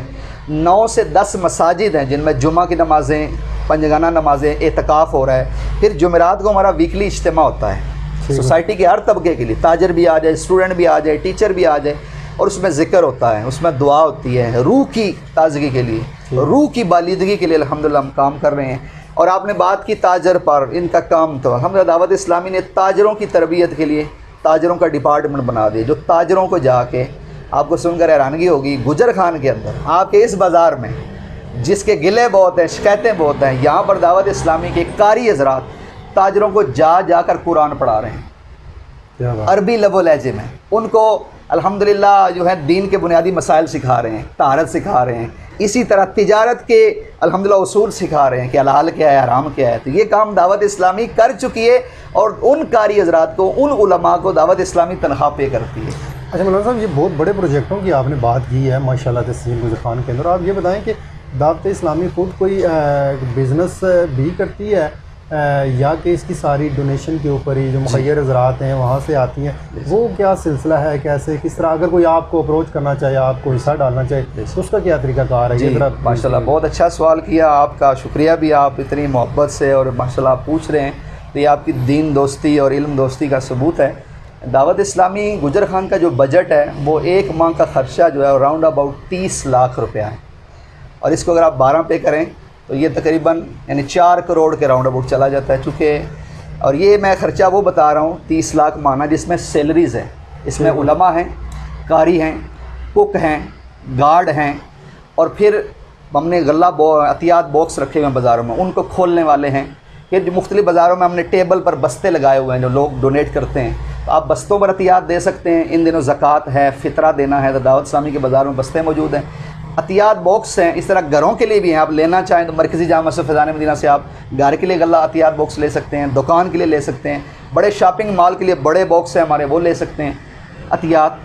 9 से 10 मसाजिद हैं जिनमें जुमा की नमाज़ें, पंजगाना नमाज़ें, एतकाफ़ हो रहा है। फिर जुमेरात को हमारा वीकली इज्तिमा होता है सोसाइटी के हर तबके के लिए, ताजर भी आ जाए, स्टूडेंट भी आ जाए, टीचर भी आ जाए, और उसमें ज़िक्र होता है, उसमें दुआ होती है रूह की ताजगी के लिए, रूह की बालिदगी के लिए अल्हम्दुलिल्लाह हम काम कर रहे हैं। और आपने बात की ताजर पर, इनका काम तो अल्हम्दुलिल्लाह दावत इस्लामी ने ताजरों की तरबियत के लिए ताजरों का डिपार्टमेंट बना दिया, जो ताजरों को जाके, आपको सुनकर हैरानगी होगी, गुजर खान के अंदर आपके इस बाज़ार में जिसके गिले बहुत हैं, शिकायतें बहुत हैं, यहाँ पर दावत इस्लामी के कारी हज़रात ताजरों को जाकर कुरान पढ़ा रहे हैं अरबी लबो लहजे में। उनको अल्हम्दुलिल्लाह जो है दीन के बुनियादी मसाइल सिखा रहे हैं, तारत सिखा रहे हैं, इसी तरह तिजारत के अल्हम्दुलिल्लाह उसूल सिखा रहे हैं कि हलाल क्या है, हराम क्या है। तो ये काम दावत इस्लामी कर चुकी है और उन कारी हज़रात को, उन उलमा को दावत इस्लामी तनख्वाह पे करती है। अच्छा मौलाना साहब, ये बहुत बड़े प्रोजेक्टों की आपने बात की है माशाल्लाह तहसील गुजर खान के अंदर। आप ये बताएं कि दावत इस्लामी खुद कोई बिज़नेस भी करती है या कि इसकी सारी डोनेशन के ऊपर ही जो मुखैर हज़रात हैं वहाँ से आती हैं, वो क्या सिलसिला है, कैसे किस तरह अगर कोई आपको अप्रोच करना चाहे, आपको हिस्सा डालना चाहे तो उसका क्या तरीक़ाकार है? ये माशाल्लाह बहुत अच्छा सवाल किया, आपका शुक्रिया भी, आप इतनी मोहब्बत से और माशाल्लाह आप पूछ रहे हैं, तो ये आपकी दीन दोस्ती और इल्म दोस्ती का सबूत है। दावत इस्लामी गुजर खान का जो बजट है वो एक माह का ख़र्चा जो है अराउंड अबाउट 30 लाख रुपया है, और इसको अगर आप 12 पे करें तो ये तकरीबन यानी 4 करोड़ के राउंड अबाउट चला जाता है। चूँकि और ये मैं ख़र्चा वो बता रहा हूँ 30 लाख माना जिसमें सैलरीज़ हैं, इसमें उलमा हैं, कारी हैं, कुक हैं, गार्ड हैं, और फिर हमने गल्ला अतियात बॉक्स रखे हुए हैं बाज़ारों में, उनको खोलने वाले हैं। फिर जो मुख्तलिफ़ बाज़ारों में हमने टेबल पर बस्ते लगाए हुए हैं, जो लोग डोनेट करते हैं, तो आप बस्तों पर अतियात दे सकते हैं। इन दिनों ज़कात है, फ़ितरा देना है, तो दावत इस्लामी के बाज़ारों में बस्ते मौजूद हैं, अतियात बॉक्स हैं। इस तरह घरों के लिए भी हैं, आप लेना चाहें तो मरकज़ी जामा मस्जिद फ़ैज़ान मदीना से आप घर के लिए गल्ला अतियात बॉक्स ले सकते हैं, दुकान के लिए ले सकते हैं, बड़े शॉपिंग मॉल के लिए बड़े बॉक्स हैं हमारे, वो ले सकते हैं अतियात।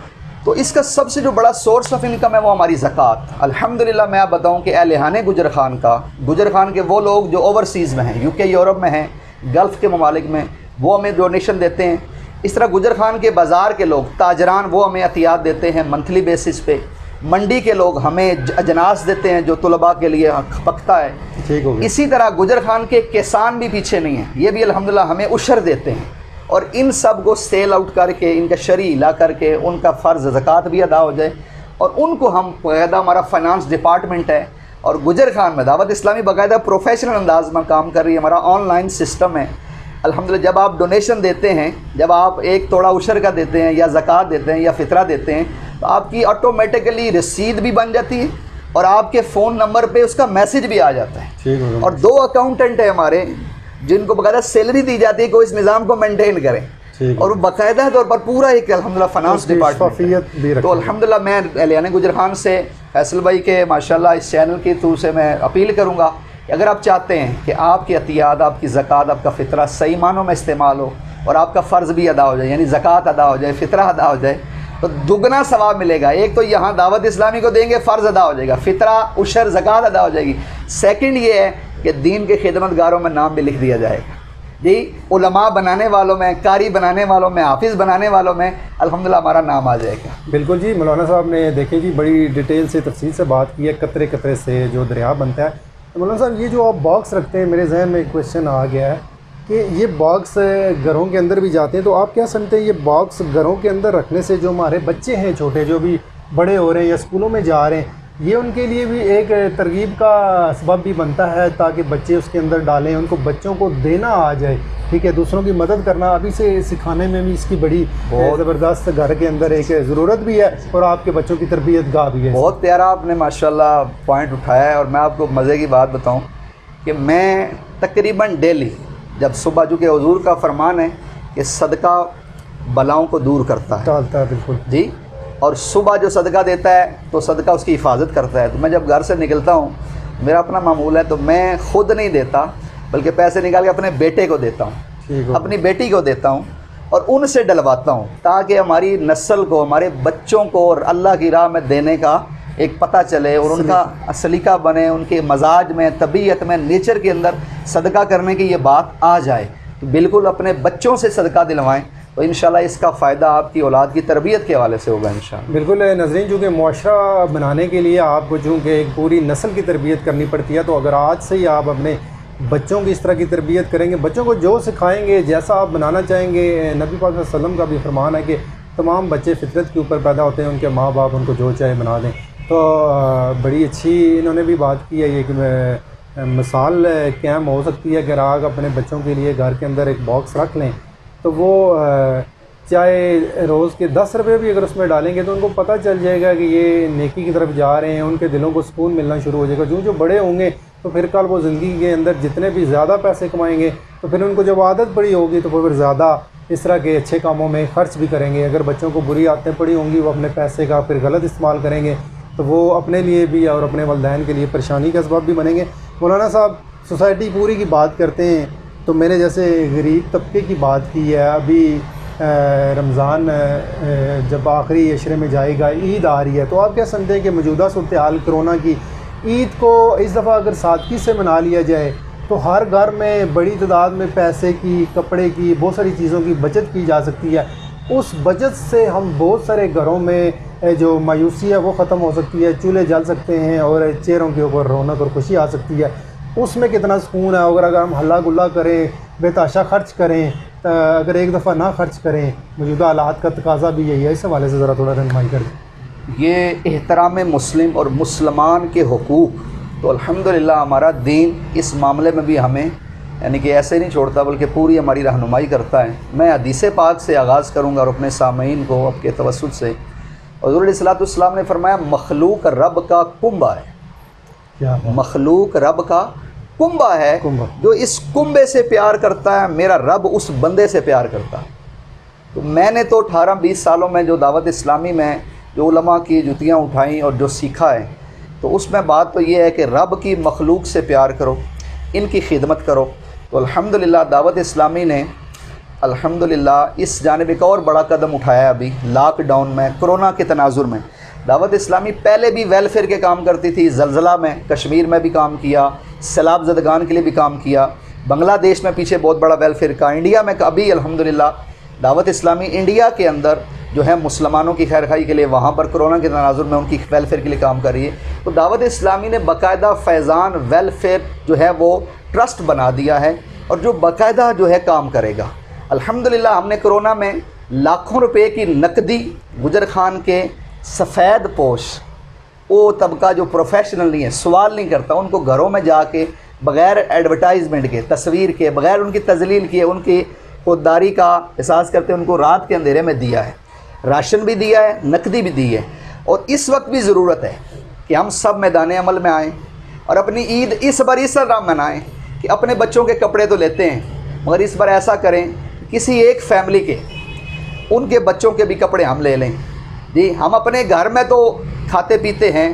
तो इसका सबसे जो बड़ा सोर्स ऑफ इनकम है वो हमारी ज़कात। अल्हम्दुलिल्लाह मैं आप बताऊँ कि अहल गुजर खान का, गुजर खान के वो लोग जो ओवरसीज़ में हैं, UK यूरोप में हैं, गल्फ़ के ममालिक में, वो हमें डोनेशन देते हैं। इस तरह गुजर खान के बाज़ार के लोग ताजरान वो हमें अतियात देते हैं मंथली बेसिस पे। मंडी के लोग हमें अजनास देते हैं जो तुलबा के लिए पकता है। ठीक हो गया। इसी तरह गुजर खान के किसान भी पीछे नहीं हैं, ये भी अल्हम्दुलिल्लाह हमें उशर देते हैं, और इन सब को सेल आउट करके, इनका शरी ला करके उनका फ़र्ज़ ज़कात भी अदा हो जाए, और उनको हम बाकायदा, हमारा फ़ाइनेंस डिपार्टमेंट है, और गुजर खान में दावत इस्लामी बाकायदा प्रोफेशनल अंदाज में काम कर रही है। हमारा ऑनलाइन सिस्टम है अल्हम्दुलिल्लाह। जब आप डोनेशन देते हैं, जब आप एक तोड़ा उशर का देते हैं या ज़कात देते हैं या फ़ितरा देते हैं, तो आपकी ऑटोमेटिकली रसीद भी बन जाती है और आपके फ़ोन नंबर पे उसका मैसेज भी आ जाता है। और 2 अकाउंटेंट है हमारे जिनको बाकायदा सैलरी दी जाती है कि वो इस निज़ाम को मेंटेन करें, और बाकायदा तौर पर पूरा एक अल्हम्दुलिल्लाह फाइनेंस डिपार्टमेंट। तो अल्हम्दुलिल्लाह मैं अहल गुजर खान से, फैसल भाई के माशाल्लाह इस चैनल के थ्रू से मैं अपील करूँगा कि अगर आप चाहते हैं कि आपकी अतियात, आपकी ज़कात, आपका फ़ितरा सही मानों में इस्तेमाल हो और आपका फ़र्ज़ भी अदा हो जाए, यानी ज़कात अदा हो जाए, फ़ितरा अदा हो जाए, तो दुगना सवाब मिलेगा। एक तो यहाँ दावत इस्लामी को देंगे, फ़र्ज़ अदा हो जाएगा, फ़ितरा, उशर, ज़कात अदा हो जाएगी। सेकंड ये है कि दीन के खिदमतगारों में नाम भी लिख दिया जाएगा जी, उलमा बनाने वालों में, कारी बनाने वालों में, हाफिज़ बनाने वालों में अल्हम्दुलिल्लाह हमारा नाम आ जाएगा। बिल्कुल जी, मौलाना साहब ने देखें जी बड़ी डिटेल से, तफसील से बात की है, कतरे कतरे से जो दरिया बनता है। तो मौलाना साहब ये जो आप बॉक्स रखते हैं, मेरे जहन में एक क्वेश्चन आ गया है कि ये बॉक्स घरों के अंदर भी जाते हैं, तो आप क्या समझते हैं ये बॉक्स घरों के अंदर रखने से जो हमारे बच्चे हैं छोटे, जो भी बड़े हो रहे हैं या स्कूलों में जा रहे हैं, ये उनके लिए भी एक तरगीब का सबब भी बनता है ताकि बच्चे उसके अंदर डालें, उनको बच्चों को देना आ जाए, ठीक है, दूसरों की मदद करना अभी से सिखाने में भी इसकी बड़ी ज़बरदस्त घर के अंदर एक ज़रूरत भी है और आपके बच्चों की तरबियत गाह भी है। बहुत प्यारा आपने माशाल्लाह पॉइंट उठाया है। और मैं आपको मज़े की बात बताऊं कि मैं तकरीबन डेली, जब सुबह, चूँकि हुज़ूर का फरमान है कि सदका बलाओं को दूर करता है, बिल्कुल जी, और सुबह जो सदका देता है तो सदका उसकी हिफाजत करता है। तो मैं जब घर से निकलता हूँ, मेरा अपना मामूल है, तो मैं ख़ुद नहीं देता बल्कि पैसे निकाल के अपने बेटे को देता हूँ, अपनी बेटी को देता हूँ और उनसे डलवाता हूँ, ताकि हमारी नस्ल को, हमारे बच्चों को और अल्लाह की राह में देने का एक पता चले और उनका सलीका बने, उनके मजाज में, तबीयत में, नेचर के अंदर सदका करने की ये बात आ जाए। तो बिल्कुल अपने बच्चों से सदका दिलवाएँ, तो इंशाल्लाह इसका फ़ायदा आपकी औलाद की तरबियत के हवाले से होगा इंशाल्लाह। बिल्कुल नाज़रीन, चूँकि मुआशरा बनाने के लिए आपको चूँकि एक पूरी नस्ल की तरबियत करनी पड़ती है, तो अगर आज से ही आप अपने बच्चों की इस तरह की तरबियत करेंगे, बच्चों को जो सिखाएंगे, जैसा आप बनाना चाहेंगे, नबी पाक सल्लल्लाहु अलैहि वसल्लम का भी फरमान है कि तमाम बच्चे फितरत के ऊपर पैदा होते हैं, उनके माँ बाप उनको जो चाहे बना दें। तो बड़ी अच्छी इन्होंने भी बात की है, ये कि मिसाल कैम हो सकती है। अगर आप अपने बच्चों के लिए घर के अंदर एक बॉक्स रख लें तो वो चाहे रोज़ के 10 रुपये भी अगर उसमें डालेंगे तो उनको पता चल जाएगा कि ये नेकी की तरफ जा रहे हैं, उनके दिलों को सुकून मिलना शुरू हो जाएगा। जो बड़े होंगे तो फिर कल वो ज़िंदगी के अंदर जितने भी ज़्यादा पैसे कमाएंगे तो फिर उनको जब आदत पड़ी होगी तो फिर ज़्यादा इस तरह के अच्छे कामों में ख़र्च भी करेंगे। अगर बच्चों को बुरी आदतें पड़ी होंगी, वो अपने पैसे का फिर गलत इस्तेमाल करेंगे तो वो अपने लिए भी और अपने वालिदैन के लिए परेशानी का असबाब भी बनेंगे। मौलाना साहब, सोसाइटी पूरी की बात करते हैं तो मैंने जैसे गरीब तबके की बात की है, अभी रमज़ान जब आखिरी अशरे में जाएगा, ईद आ रही है, तो आप क्या समझते हैं कि मौजूदा सूरत हाल कोरोना की, ईद को इस दफ़ा अगर सादगी से मना लिया जाए तो हर घर में बड़ी तादाद में पैसे की, कपड़े की, बहुत सारी चीज़ों की बचत की जा सकती है। उस बचत से हम बहुत सारे घरों में जो मायूसी है वो ख़त्म हो सकती है, चूल्हे जल सकते हैं और चेहरों के ऊपर रौनक और खुशी आ सकती है। उसमें कितना सुकून है। अगर हम हल्ला गुल्ला करें, बेताशा ख़र्च करें, अगर एक दफ़ा ना ख़र्च करें, मौजूदा हालात का तकाजा भी यही है। इस हवाले से ज़रा थोड़ा रहनुमाई कर दें। ये एहतराम मुस्लिम और मुसलमान के हुकूक़, तो अल्हम्दुलिल्लाह हमारा दीन इस मामले में भी हमें यानी कि ऐसे नहीं छोड़ता बल्कि पूरी हमारी रहनुमाई करता है। मैं हदीस पाक से आगाज़ करूँगा और अपने सामीन को आपके तवस्सुत से। हुज़ूर अलैहिस्सलाम ने फरमाया, मखलूक रब का कुंबा है। क्या मखलूक रब का कुंबा है, जो इस कुंबे से प्यार करता है, मेरा रब उस बंदे से प्यार करता है। तो मैंने तो 18-20 सालों में जो दावत इस्लामी में जो उलमा की जुतियाँ उठाई और जो सीखा है, तो उसमें बात तो ये है कि रब की मखलूक से प्यार करो, इनकी खिदमत करो। तो अल्हम्दुलिल्लाह दावत इस्लामी ने अल्हम्दुलिल्लाह इस जानिब एक और बड़ा कदम उठाया। अभी लॉकडाउन में, कोरोना के तनाजुर में, दावत इस्लामी पहले भी वेलफेयर के काम करती थी। ज़लज़ला में कश्मीर में भी काम किया, सैलाब ज़दगान के लिए भी काम किया, बांग्लादेश में पीछे बहुत बड़ा वेलफेयर का, इंडिया में अभी अल्हम्दुलिल्लाह दावत इस्लामी इंडिया के अंदर जो है मुसलमानों की खैर खाई के लिए वहाँ पर कोरोना के तनाजुर में उनकी वेलफेयर के लिए काम कर रही है। तो दावत इस्लामी ने बाकायदा फैज़ान वेलफेयर जो है वो ट्रस्ट बना दिया है और जो बाकायदा जो है काम करेगा। अल्हम्दुलिल्लाह हमने कोरोना में लाखों रुपए की नकदी गुजर खान के सफ़ेद पोश, वो तबका जो प्रोफेशनल नहीं है, सवाल नहीं करता, उनको घरों में जाके बग़ैर एडवर्टाइजमेंट के, तस्वीर के, बग़ैर उनकी तजलील किए, उनकी खुददारी का एहसास करते उनको रात के अंधेरे में दिया है। राशन भी दिया है, नकदी भी दी है। और इस वक्त भी ज़रूरत है कि हम सब मैदान अमल में आएँ और अपनी ईद इस बार इस तरह मनाएँ कि अपने बच्चों के कपड़े तो लेते हैं, मगर इस बार ऐसा करें किसी एक फैमिली के, उनके बच्चों के भी कपड़े हम ले लें। जी, हम अपने घर में तो खाते पीते हैं,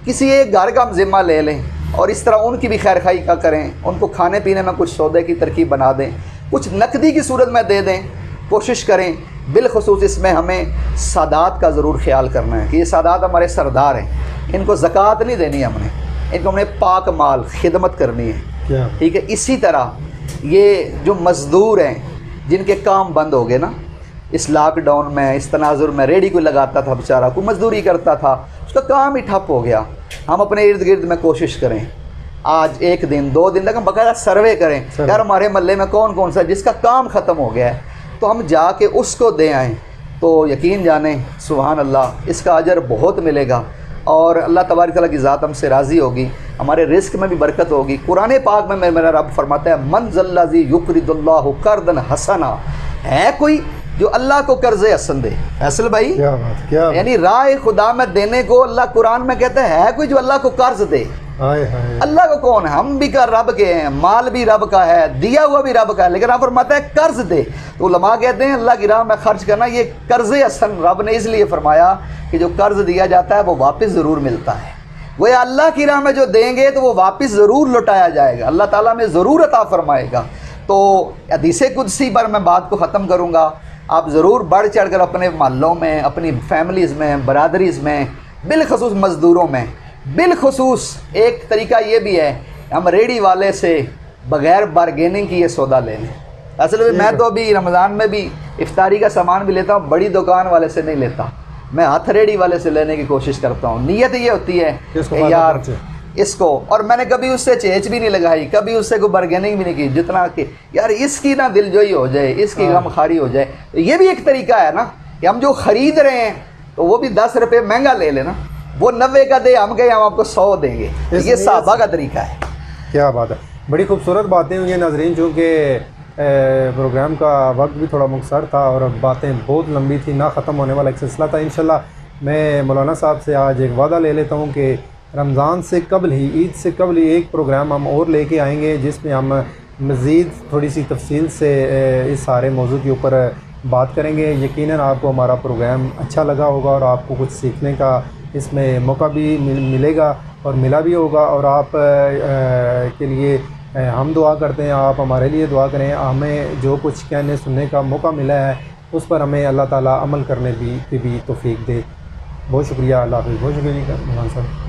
किसी एक घर का हम ज़िम्मा ले लें और इस तरह उनकी भी खैर खाई का करें, उनको खाने पीने में कुछ सौदे की तरकीब बना दें, कुछ नकदी की सूरत में दे दें, कोशिश करें। बिलखुसूस इसमें हमें सादात का ज़रूर ख्याल करना है कि ये सादात हमारे सरदार हैं, इनको ज़कात नहीं देनी हमने, इनको हमने पाक माल खिदमत करनी है। ठीक है। इसी तरह ये जो मज़दूर हैं जिनके काम बंद हो गए ना इस लॉकडाउन में, इस तनाजुर में, रेडी कोई लगाता था बेचारा, कोई मजदूरी करता था, उसका काम ही ठप हो गया। हम अपने इर्द गिर्द में कोशिश करें, आज 1 दिन 2 दिन तक हम बाकायदा सर्वे करें, यार हमारे मोहल्ले में कौन कौन सा जिसका काम ख़त्म हो गया है, तो हम जाके उसको दे आएँ। तो यकीन जाने सुभान अल्लाह, इसका अजर बहुत मिलेगा और अल्लाह तबारक तआला की ज़ात हमसे राज़ी होगी, हमारे रिस्क में भी बरकत होगी। कुरान पाक में मेरा रब फरमाता है, मन ज़ल्लज़ी युक़रिदुल्लाहु क़र्दन हसना, है कोई जो अल्लाह को कर्ज़े हसन दे। फैसल भाई, क्या यानी राह खुदा में देने को अल्लाह कुरान में कहता है कोई जो अल्लाह को कर्ज दे। अल्लाह को कौन है? हम भी का रब के हैं, माल भी रब का है, दिया हुआ भी रब का है, लेकिन आप फरमाता है कर्ज दे। तो उलमा कहते हैं अल्लाह की राह में खर्च करना ये कर्ज़े हसन रब ने इसलिए फरमाया कि जो कर्ज दिया जाता है वो वापस ज़रूर मिलता है। वो अल्लाह की राह में जो देंगे तो वो वापस ज़रूर लौटाया जाएगा, अल्लाह ताला में ज़रूर अता फरमाएगा। तो हदीस कुदसी पर मैं बात को ख़त्म करूँगा। आप ज़रूर बढ़ चढ़ कर अपने मोहल्लों में, अपनी फैमिलीज़ में, बरादरीज़ में, बिलखसूस मज़दूरों में, बिलखसूस एक तरीका ये भी है, हम रेडी वाले से बग़ैर बारगेनिंग की ये सौदा ले लें। असल में मैं तो अभी रमज़ान में भी इफ्तारी का सामान भी लेता हूँ, बड़ी दुकान वाले से नहीं लेता, मैं हाथ रेडी वाले से लेने की कोशिश करता हूँ। नीयत ये होती है यार इसको, और मैंने कभी उससे चेच भी नहीं लगाई, कभी उससे कोई बारगेनिंग भी नहीं की, जितना कि यार इसकी ना दिलजोई हो जाए, इसकी गमखारी हो जाए। ये भी एक तरीका है ना कि हम जो ख़रीद रहे हैं तो वो भी 10 रुपये महंगा ले लेना, वो 90 का दे, हम गए हम आपको 100 देंगे। ये सहाबा का तरीका है। क्या बात है, बड़ी खूबसूरत बातें हुई हैं नाज़रीन। चूँकि प्रोग्राम का वक्त भी थोड़ा मुख्तसर था और बातें बहुत लंबी थी, ना ख़त्म होने वाला एक सिलसिला था। इंशाल्लाह मैं मौलाना साहब से आज एक वादा ले लेता हूँ कि रमज़ान से कबल ही, ईद से कबल ही एक प्रोग्राम हम और लेके आएंगे जिसमें हम मज़ीद थोड़ी सी तफसील से इस सारे मौजू के ऊपर बात करेंगे। यकीनन आपको हमारा प्रोग्राम अच्छा लगा होगा और आपको कुछ सीखने का इसमें मौका भी मिलेगा और मिला भी होगा। और आप के लिए हम दुआ करते हैं, आप हमारे लिए दुआ करें। हमें जो कुछ कहने सुनने का मौका मिला है उस पर हमें अल्लाह ताला अमल करने की भी तौफीक दे। बहुत शुक्रिया। अल्लाह हाफ़िज़। बहुत शुक्रिया साहब।